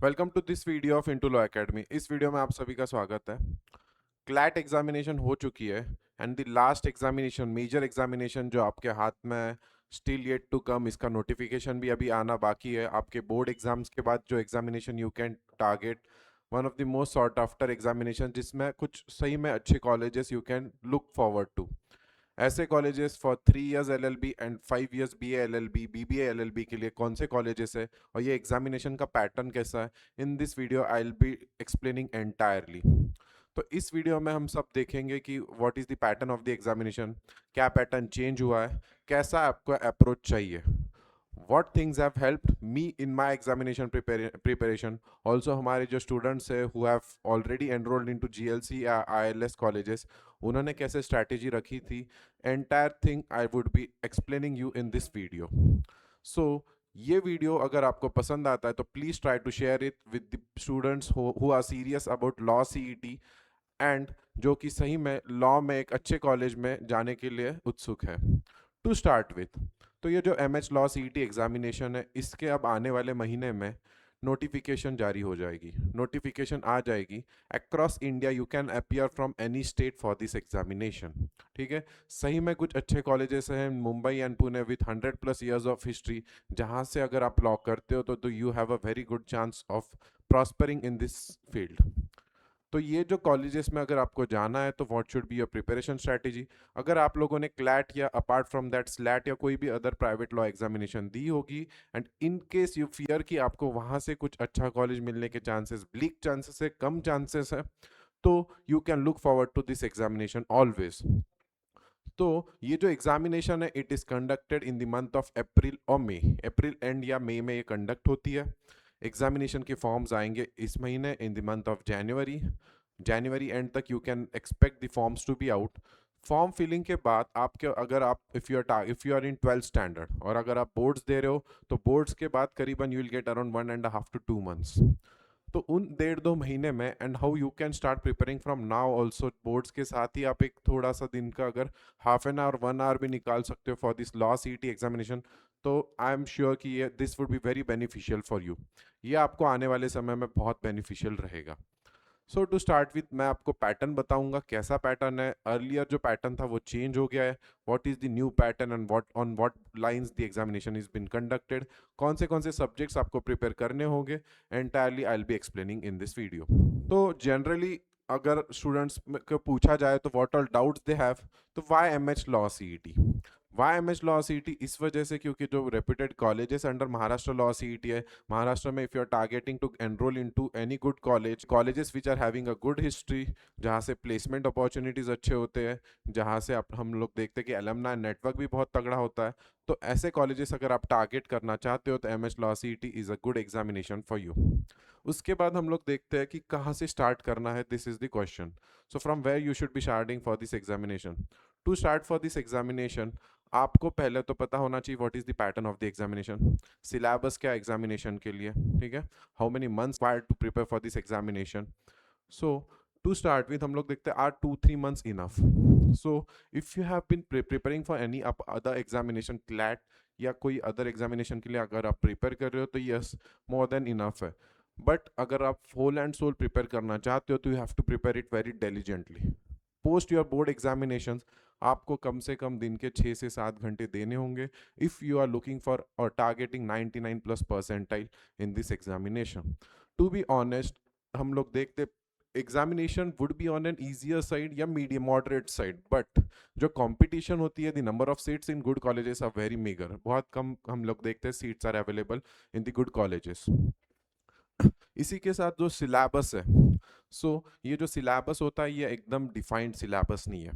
Welcome to this video of Into Law Academy. इस video में आप सभी का स्वागत है। क्लैट एग्जामिनेशन हो चुकी है and the last examination, major examination जो आपके हाथ में है, स्टिल येट टू कम। इसका नोटिफिकेशन भी अभी आना बाकी है। आपके बोर्ड एग्जाम्स के बाद जो examination you can target, one of the most sought after examination, जिसमें कुछ सही में अच्छे colleges you can look forward to. ऐसे colleges for 3 years LLB and 5 years BA LLB, BBA LLB के लिए कौन से कॉलेजेस है और ये एग्जामिनेशन का पैटर्न कैसा है, इन this video I will be explaining entirely. तो इस वीडियो में हम सब देखेंगे कि what is the pattern of the examination, क्या पैटर्न चेंज हुआ है, कैसा आपको अप्रोच चाहिए, what things have helped me in my examination preparation. Also हमारे जो students है who have already enrolled into GLC या ILS colleges, उन्होंने कैसे strategy रखी थी, entire thing I would be explaining you in this video. So ये video अगर आपको पसंद आता है तो please try to share it with the students who are serious about law CET and जो कि सही में लॉ में एक अच्छे कॉलेज में जाने के लिए उत्सुक है। टू स्टार्ट विथ, तो ये जो M H law C E T examination है, इसके अब आने वाले महीने में नोटिफिकेशन जारी हो जाएगी, नोटिफिकेशन आ जाएगी। Across India you can appear from any state for this examination. ठीक है, सही में कुछ अच्छे कॉलेजेस हैं Mumbai and Pune with 100+ years of history, जहाँ से अगर आप लॉ करते हो तो you have a very good chance of prospering in this field. तो ये जो कॉलेजेस में अगर आपको जाना है तो what should be your preparation strategy. अगर आप लोगों ने क्लैट या अपार्ट फ्रॉम दैट स्लैट या कोई भी अदर प्राइवेट लॉ एग्जामिनेशन दी होगी and in case you fear कि आपको वहां से कुछ अच्छा कॉलेज मिलने के चांसेस, ब्लीक चांसेस है, कम चांसेस है, तो you can look forward to this examination always. तो ये जो एग्जामिनेशन है it is conducted in the month of April और मई, अप्रैल एंड या मई में ये कंडक्ट होती है। एग्जामिनेशन के फॉर्म्स आएंगे इस महीने in the month of January, January end तक you can expect the forms to be out. Form filling के बाद आपके, अगर आप if you are in 12th standard और अगर आप बोर्ड्स दे रहे हो तो बोर्ड्स के बाद करीबन you will get around 1.5 to 2 months। तो उन 1.5 2 महीने में and how you can start preparing from now also, boards के साथ ही आप एक थोड़ा सा दिन का अगर हाफ एन आवर 1 आवर भी निकाल सकते हो for this law CET examination, तो आई एम श्योर कि ये this would be very beneficial for you. ये आपको आने वाले समय में बहुत बेनिफिशियल रहेगा। सो टू स्टार्ट विथ, मैं आपको पैटर्न बताऊंगा कैसा पैटर्न है। अर्लियर जो पैटर्न था वो चेंज हो गया है। What is the new pattern and what on what lines the examination is been conducted, कौन से सब्जेक्ट्स आपको प्रिपेयर करने होंगे, entirely I will be explaining in this video. तो जनरली अगर स्टूडेंट्स को पूछा जाए तो what all doubts they have, तो why M H law CET, why M H law CET, इस वजह से क्योंकि जो reputed colleges under Maharashtra law CET है, महाराष्ट्र में if you are targeting to enrol into any good colleges which are having a good history, जहाँ से placement opportunities अच्छे होते हैं, जहाँ से आप हम लोग देखते हैं कि अलमनाई नेटवर्क भी बहुत तगड़ा होता है, तो ऐसे कॉलेजेस अगर आप टारगेट करना चाहते हो तो M H law CET is a good examination for you. उसके बाद हम लोग देखते हैं कि कहाँ से स्टार्ट करना है, this is the question. So from where you should be starting for this examination. To start for this examination आपको पहले तो पता होना चाहिए what is the pattern of the examination, syllabus क्या एग्जामिनेशन के लिए, ठीक है, how many months required to prepare for this examination. So to start with हम लोग देखते हैं are 2 3 months enough. So if you have been preparing for any other examination, CLAT या कोई अदर एग्जामिनेशन के लिए अगर आप प्रिपेयर कर रहे हो तो यस, मोर देन इनफ है। बट अगर आप होल एंड सोल प्रिपेयर करना चाहते हो तो you have to prepare it very diligently. Post your board examination आपको कम से कम दिन के 6 से 7 घंटे देने होंगे if you are looking for और targeting 99+% in this examination. To be honest, हम लोग देखते examination would be on an easier side या मीडियम मॉडरेट साइड, बट जो कंपटीशन होती है, the number of seats in good colleges are very meagre, बहुत कम हम लोग देखते हैं seats are available in the good colleges. इसी के साथ जो सिलेबस है, ये जो सिलेबस होता है ये एकदम डिफाइंड सिलेबस नहीं है,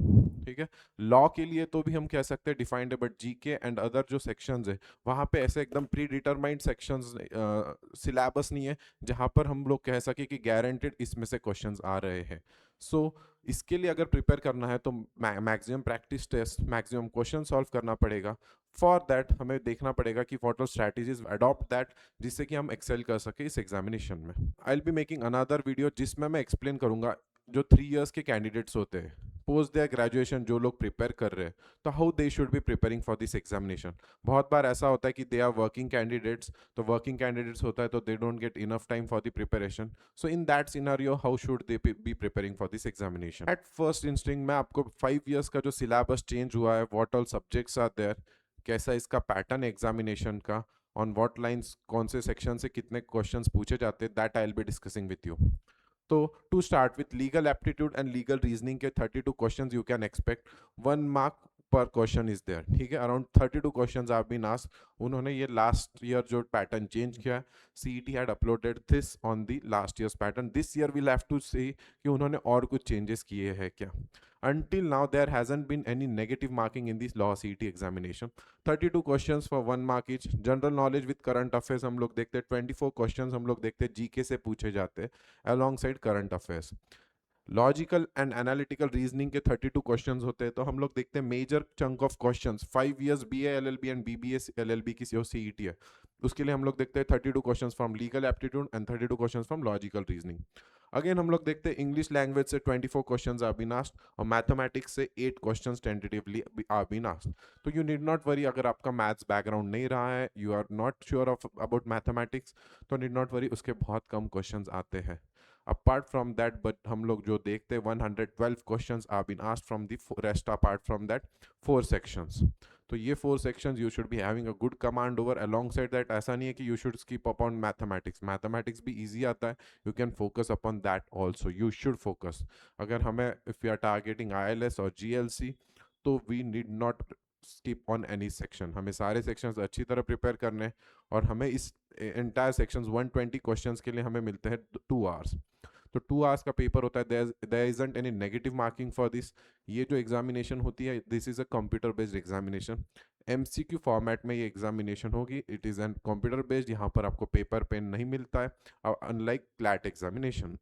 ठीक है। लॉ के लिए तो भी हम कह सकते हैं डिफाइंड है, बट जीके एंड अदर जो सेक्शंस है वहाँ पे ऐसे एकदम प्री डिटरमाइंड सेक्शंस, सिलेबस नहीं है जहाँ पर हम लोग कह सके कि गारंटेड इसमें से क्वेश्चंस आ रहे हैं। इसके लिए अगर प्रिपेयर करना है तो maximum practice test, maximum question solve करना पड़ेगा। फॉर दैट हमें देखना पड़ेगा कि what are strategies adopt that, जिससे कि हम एक्सेल कर सके इस एग्जामिनेशन में। I will be making another video जिसमें मैं एक्सप्लेन करूंगा जो 3 इयर्स के कैंडिडेट्स होते हैं, पोस्ट देयर ग्रेजुएशन जो लोग प्रिपेयर कर रहे हैं, तो how they should be preparing for this examination. बहुत बार ऐसा होता है कि दे आर वर्किंग कैंडिडेट्स, तो वर्किंग कैंडिडेट्स होता है तो they don't get enough time for the preparation. So in that scenario how should they B preparing for this examination. At first instinct मैं आपको 5 years का जो सिलेबस चेंज हुआ है, what all subjects are there, कैसा इसका pattern examination का, on what lines कौन से सेक्शन से कितने क्वेश्चंस पूछे जाते हैं, that I will be discussing with you. तो to start with legal aptitude and legal reasoning के 32 questions you can expect, 1 mark per question is there, ठीक है। Around 32 questions are been asked. उन्होंने ये लास्ट ईयर जो pattern change किया, CET had uploaded this on the last years pattern, this year will have to see कि उन्होंने और कुछ चेंजेस किए हैं क्या। Until now there hasn't been any negative marking in this law CET examination. 32 questions for 1 mark each. General knowledge with current affairs हम लोग देखते हैं, 24 questions हम लोग देखते हैं जीके से पूछे जाते हैं alongside current affairs. Logical and analytical reasoning के 32 क्वेश्चंस होते हैं, तो हम लोग देखते हैं major chunk of questions 5 years BA LLB and BBA LLB की जो CET है, उसके लिए हम लोग देखते हैं 32 questions from legal aptitude and 32 questions from logical reasoning. Again हम लोग देखते हैं इंग्लिश लैंग्वेज से 24 क्वेश्चंस आर बीन आस्क्ड और मैथमेटिक्स से 8 questions tentatively are been asked. तो यू नीड नॉट वरी, अगर आपका मैथ्स बैकग्राउंड नहीं रहा है, you are not sure of about mathematics, तो नीड नॉट वरी, उसके बहुत कम क्वेश्चंस आते हैं। अपार्ट फ्रॉम दैट, बट हम लोग जो देखते हैं 112 questions are been asked from the rest apart from that 4 sections. तो ये 4 sections you should be having a good command over. Alongside that ऐसा नहीं है कि you should skip upon mathematics, mathematics भी इजी आता है, you can focus upon that also, you should focus. अगर हमें if you are targeting ILS और GLC, तो we need not skip on any section, हमें सारे सेक्शंस अच्छी तरह प्रिपेयर करने, और हमें इस एंटायर सेक्शंस 120 क्वेश्चंस के लिए हमें मिलते हैं 2 आवर्स। तो 2 आवर्स का पेपर होता है, there isn't any negative marking for this. ये जो एग्जामिनेशन होती है, this is a computer based examination, MCQ format में ये एग्जामिनेशन होगी। It is an computer based, यहाँ पर आपको पेपर पेन नहीं मिलता है, अनलाइक क्लैट एग्जामिनेशन।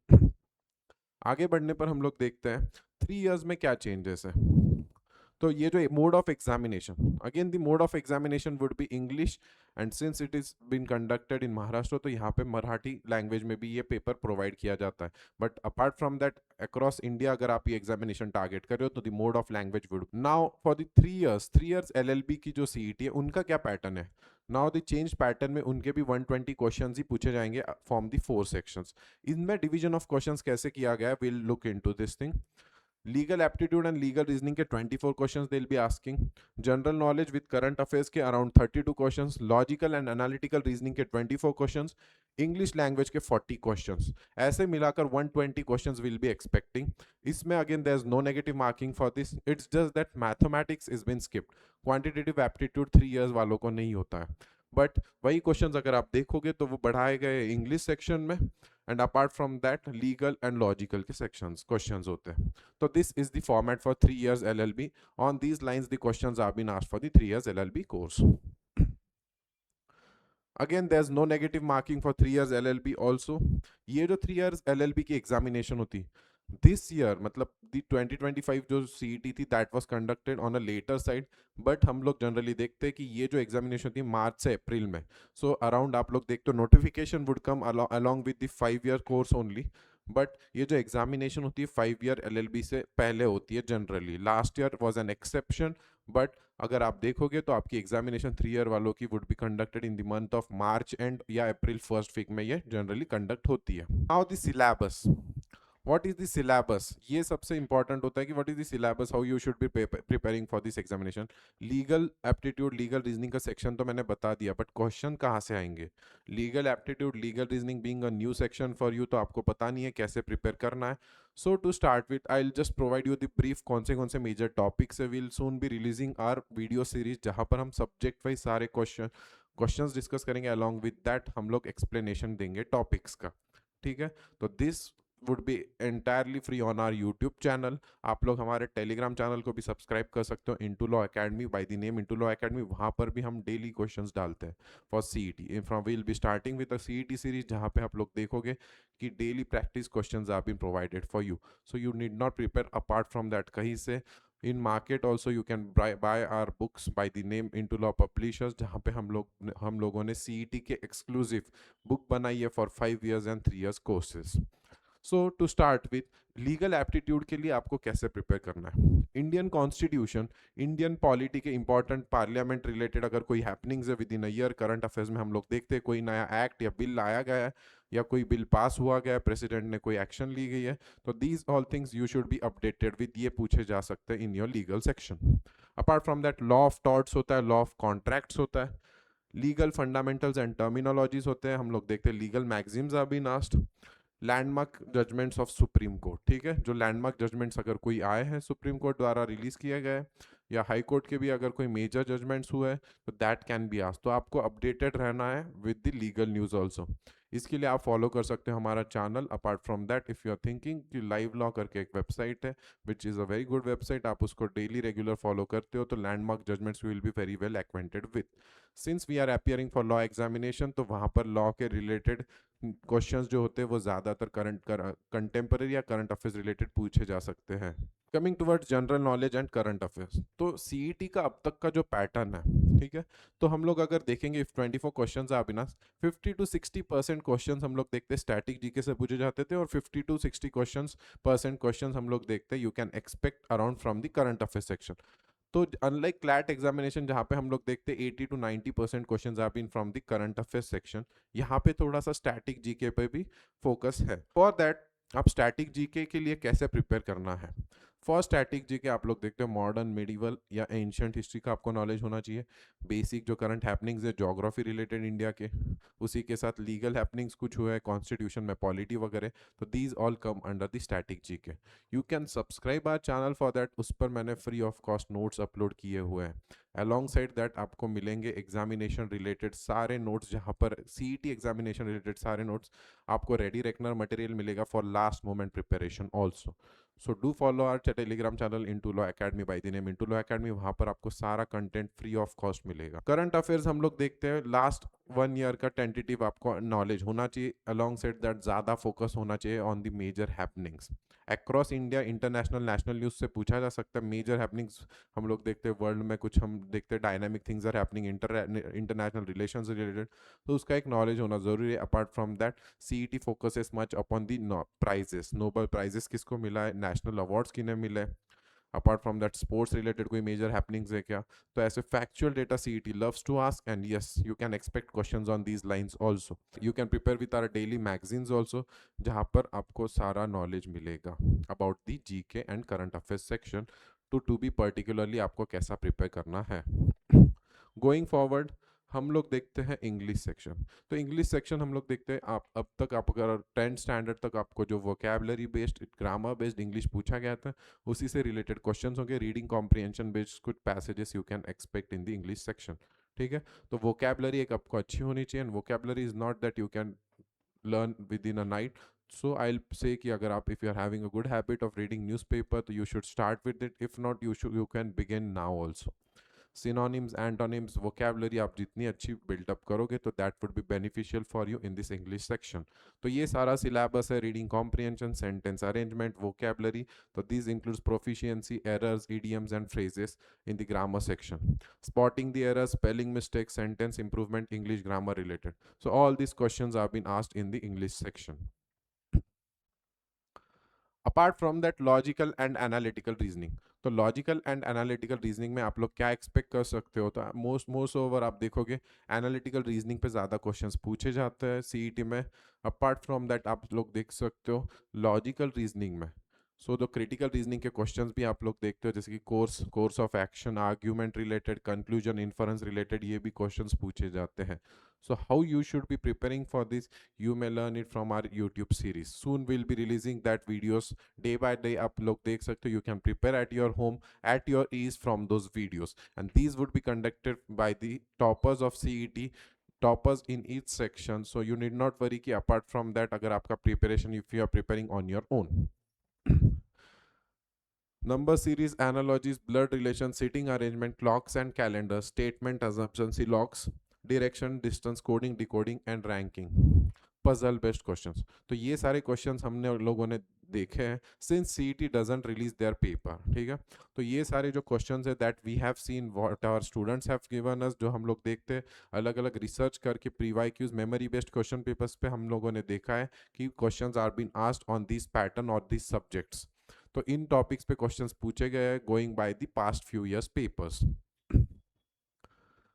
आगे बढ़ने पर हम लोग देखते हैं 3 years में क्या चेंजेस है। तो ये जो mode of examination, again the mode of examination would be English, and since it is been conducted in Maharashtra, तो यहाँ पे मराठी लैंग्वेज में भी ये पेपर प्रोवाइड किया जाता है। But apart from that across India अगर आप ये एग्जामिनेशन टारगेट कर रहे हो, तो the mode of language would now for the 3 years LLB की जो CET है, उनका क्या पैटर्न है। नाउ द चेंज पैटर्न में उनके भी 120 क्वेश्चंस ही पूछे जाएंगे फ्रॉम द 4 सेक्शंस। इनमें डिवीजन ऑफ क्वेश्चंस कैसे किया गया है, will look into this thing. Legal aptitude and legal reasoning के 24 questions they will be asking, general knowledge with current affairs के around 32 questions, logical and analytical reasoning के 24 questions, English language के 40 questions, ऐसे मिलाकर 120 क्वेश्चंस विल बी एक्सपेक्टिंग। इसमें again there is no negative marking for this, it's just that mathematics is been skipped, quantitative aptitude 3 years वालों को नहीं होता है। बट वही क्वेश्चंस अगर आप देखोगे तो वो बढ़ाए गए इंग्लिश सेक्शन में, and apart from that legal and logical के सेक्शंस क्वेश्चंस होते हैं। So this is the format for 3 years LLB. On these lines, the questions are being asked for the 3 years LLB course. Again, there's no negative marking for 3 years LLB also. ये जो 3 years LLB की examination होती, this year मतलब the 2025 जो CET थी, that was conducted on a later side. But हम लोग generally देखते हैं कि ये जो एग्जामिनेशन होती है मार्च से अप्रैल में, सो अराउंड आप लोग देखते हो notification would come along with the 5 year course only. But ये जो एग्जामिनेशन होती है 5 year LLB से पहले होती है generally, last year was an exception. But अगर आप देखोगे तो आपकी एग्जामिनेशन 3 year वालों की would be conducted in the month of March and या अप्रैल फर्स्ट वीक में ये जनरली कंडक्ट होती है। Now the syllabus, what is the syllabus, ये सबसे इंपॉर्टेंट होता है कि what is the syllabus, how you should be preparing for this examination. Legal aptitude legal reasoning का सेक्शन तो मैंने बता दिया, बट क्वेश्चन कहाँ से आएंगे। Legal aptitude legal reasoning being a new section for you, तो आपको पता नहीं है कैसे प्रिपेयर करना है। So to start with I will just provide you the brief कौन से मेजर टॉपिक्स है। Will soon be releasing our video series, जहाँ पर हम सब्जेक्ट वाइज सारे क्वेश्चंस डिस्कस करेंगे, अलॉन्ग विद दैट हम लोग एक्सप्लेनेशन देंगे टॉपिक्स का, ठीक है। तो this would be entirely free on our YouTube channel. आप लोग हमारे टेलीग्राम चैनल को भी सब्सक्राइब कर सकते हो, Into Law Academy by the name Into Law Academy. वहाँ पर भी हम डेली क्वेश्चंस डालते हैं for CET। From will be starting with a CET series, जहाँ पे आप लोग देखोगे कि daily practice questions are been provided for you, so you need not prepare apart from that कहीं से। In market also you can buy our books by the name Into Law Publishers, जहाँ पे हम लोगों ने CET के exclusive book बनाई है for 5 years and 3 years courses. So to start with legal aptitude के लिए आपको कैसे प्रिपेयर करना है। इंडियन कॉन्स्टिट्यूशन, इंडियन पॉलिटी के इंपॉर्टेंट पार्लियामेंट रिलेटेड अगर कोई हैपनिंग्स है within a year, current affairs में हम लोग देखते हैं कोई नया एक्ट या बिल लाया गया है या कोई बिल पास हुआ गया है, प्रेसिडेंट ने कोई एक्शन ली गई है, तो these all things you should be updated with, ये पूछे जा सकते हैं in your legal section. Apart from that law of torts होता है, लॉ ऑफ कॉन्ट्रैक्ट्स होता है, लीगल फंडामेंटल्स एंड टर्मिनोलॉजीज होते हैं, हम लोग देखते हैं legal magazines are been asked, landmark judgments of Supreme Court, ठीक है, जो लैंडमार्क जजमेंट्स अगर कोई आए हैं सुप्रीम कोर्ट द्वारा रिलीज किया गया है या हाई कोर्ट के भी अगर कोई मेजर जजमेंट्स हुए हैं तो दैट कैन बी आस्क्ड। तो आपको अपडेटेड रहना है with the legal news also. इसके लिए आप फॉलो कर सकते हो हमारा channel. Apart from that if you are thinking कि लाइव लॉ करके एक वेबसाइट है which is a very good website, आप उसको डेली रेगुलर फॉलो करते हो तो landmark judgements will be very well acquainted with. Since we are appearing for law examination तो वहाँ पर लॉ के रिलेटेड क्वेश्चंस जो होते हैं वो ज़्यादातर कंटेम्पररी या करंट अफेयर्स रिलेटेड पूछे जा सकते हैं। Coming towards general knowledge and current affairs, तो सीईटी का अब तक का जो पैटर्न है, ठीक है, तो हम लोग अगर देखेंगे इफ 24 क्वेश्चंस आर बिना 50 to 60% क्वेश्चंस हम लोग देखते हैं स्टैटिक जीके से पूछे जाते थे और 50 to 60 क्वेश्चंस हम लोग देखते हैं you can expect around from the current affair section. तो अनलाइक क्लैट एग्जामिनेशन जहाँ पे हम लोग देखते हैं 80 to 90% questions are been from the current affair section, यहाँ पे थोड़ा सा स्टैटिक जीके पे भी फोकस है। फॉर दैट आप स्टैटिक जीके के लिए कैसे प्रिपेयर करना है। फॉर स्टैटिक जीके आप लोग देखते हो मॉडर्न, मिडिवल या एंशियंट हिस्ट्री का आपको नॉलेज होना चाहिए, बेसिक जो करंट हैपनिंग्स है ज्योग्राफी रिलेटेड इंडिया के, उसी के साथ लीगल हैपनिंग्स कुछ हुए हैं कॉन्स्टिट्यूशन में, पॉलिटी वगैरह, तो these all come under the static GK. You can subscribe our channel for that, उस पर मैंने free of cost notes upload किए हुए हैं। अलॉन्ग साइड दैट आपको मिलेंगे एग्जामिनेशन रिलेटेड सारे नोट्स, जहाँ पर सीईटी एग्जामिनेशन रिलेटेड सारे नोट्स आपको रेडी रखना मटेरियल मिलेगा for last moment preparation also. So do follow our Telegram channel Into Law Academy by the name Into Law Academy, वहाँ पर आपको सारा कंटेंट फ्री ऑफ कॉस्ट मिलेगा। करंट अफेयर्स हम लोग देखते हैं लास्ट 1 ईयर का टेंटेटिव आपको नॉलेज होना चाहिए, अलॉन्ग साइड दैट ज़्यादा फोकस होना चाहिए on the major happenings across India, international, national news से पूछा जा सकता है। मेजर हैपनिंग्स हम लोग देखते हैं वर्ल्ड में, कुछ हम देखते हैं dynamic things are happening international relations related, तो उसका एक नॉलेज होना जरूरी है। Apart from that CET focuses much upon the prizes, Nobel prizes किसको मिला है, नेशनल अवार्ड्स किन्हें मिले, apart from that sports related कोई मेजर हैपनिंग्स है क्या, तो ऐसे factual data CET loves to ask and yes you can expect questions on these lines also. You can prepare with our daily magazines also, जहां पर आपको सारा knowledge मिलेगा about the GK and current affairs section to be particularly आपको कैसा prepare करना है। Going forward हम लोग देखते हैं इंग्लिश सेक्शन। तो इंग्लिश सेक्शन हम लोग देखते हैं, आप अब तक आप अगर 10th स्टैंडर्ड तक आपको जो vocabulary based, grammar based English पूछा गया था उसी से रिलेटेड क्वेश्चंस होंगे, रीडिंग कॉम्प्रिहेंशन बेस्ड कुछ passages you can expect in the English section, ठीक है। तो वोकैबलरी एक आपको अच्छी होनी चाहिए, and vocabulary is not that you can learn within a night. So I say कि अगर आप if you are having a good habit of reading newspaper तो you should start with it, if not you can begin now also. Synonyms, antonyms, vocabulary आप जितनी अच्छी build up करोगे तो that would be beneficial for you in this English section. तो ये सारा syllabus है, reading comprehension, sentence arrangement, vocabulary, तो this includes proficiency, errors, idioms and phrases in the grammar section, spotting the errors, spelling mistakes, sentence improvement, English grammar related. So all these questions have been asked in the English section. Apart from that logical and analytical reasoning, तो logical and analytical reasoning में आप लोग क्या expect कर सकते हो, तो most over आप देखोगे एनालिटिकल रीजनिंग पे ज़्यादा क्वेश्चंस पूछे जाते हैं सीईटी में। अपार्ट फ्रॉम दैट आप लोग देख सकते हो लॉजिकल रीजनिंग में, सो द क्रिटिकल रीजनिंग के क्वेश्चंस भी आप लोग देखते हो, जैसे कि course of action, argument related, conclusion, inference related, ये भी क्वेश्चंस पूछे जाते हैं। So how you should be preparing for this, you may learn it from our YouTube series. Soon we'll be releasing that videos day by day, आप लोग देख सकते हो, you can prepare at your home at your ease from those videos, and these would be conducted by the toppers of CET, toppers in each section, so you need not worry कि apart from that अगर आपका preparation if you are preparing on your own. Number series, analogies, blood relations, seating arrangement, clocks and calendars, statement assumptions, locks, direction, distance, coding, decoding and ranking, puzzle based questions, तो ये सारे questions हमने लोगों ने देखे हैं since CET doesn't release their paper, ठीक है। तो ये सारे जो क्वेश्चंस है that we have seen what our students have given us, जो हम लोग देखते हैं अलग अलग रिसर्च करके PYQs memory based question papers पे हम लोगों ने देखा है कि questions are been asked on this pattern और दिस सब्जेक्ट्स। तो इन टॉपिक्स पे क्वेश्चंस पूछे गए हैं going by the past few years papers.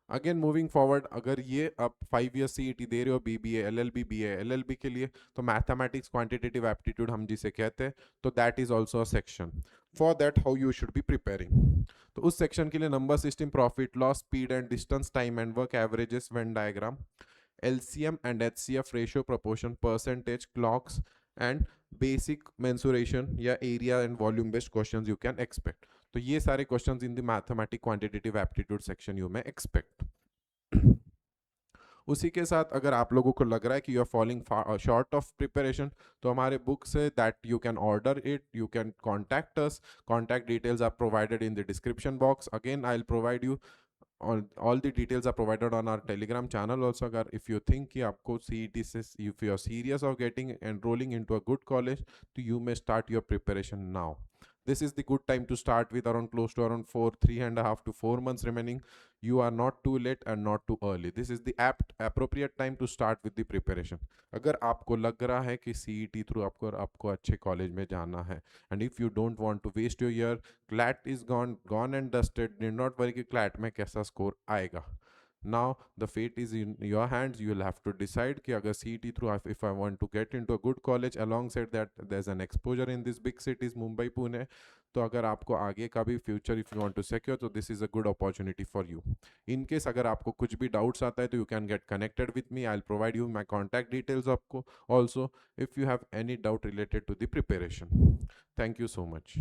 Again moving forward, अगर ये आप 5 ईयर सीईटी दे रहे हो बीबीए एलएलबी बीए एलएलबी के लिए, तो मैथमेटिक्स क्वांटिटेटिव एप्टीट्यूड हम जिसे कहते हैं, तो that is also a section. For that how you should be preparing, तो उस सेक्शन के लिए number system, profit loss, speed and distance, time and work, averages, Venn diagram, LCM and HCF ratio, proportion, percentage, clocks, and basic mensuration या area and volume based questions you can expect. तो ये सारे questions in the mathematics quantitative aptitude section you may expect. उसी के साथ अगर आप लोगों को लग रहा है कि you are falling short of preparation, तो हमारे बुक्स है that you can order it, you can contact us, contact details are provided in the description box. Again I will provide you all the details are provided on our telegram channel also। अगर if you think कि आपको CET से, if you are serious of getting enrolling into a good college, तो you may start your preparation now. This is the good time to start with around close to around 3.5 to 4 months remaining. You are not too late and not too early. This is the appropriate time to start with the preparation. अगर आपको लग रहा है कि CET through आपको अच्छे college में जाना है, and if you don't want to waste your year, CLAT is gone and dusted, need not worry कि CLAT में कैसा स्कोर आएगा। Now the fate is in your hands, you will have to decide कि अगर CET through, if I want to get into a good college, alongside that there's an exposure in these big cities Mumbai Pune, तो अगर आपको आगे का भी future if you want to secure, तो this is a good opportunity for you. In case अगर आपको कुछ भी डाउट्स आता है तो you can get connected with me, I will provide you my contact details आपको also if you have any doubt related to the preparation. Thank you so much.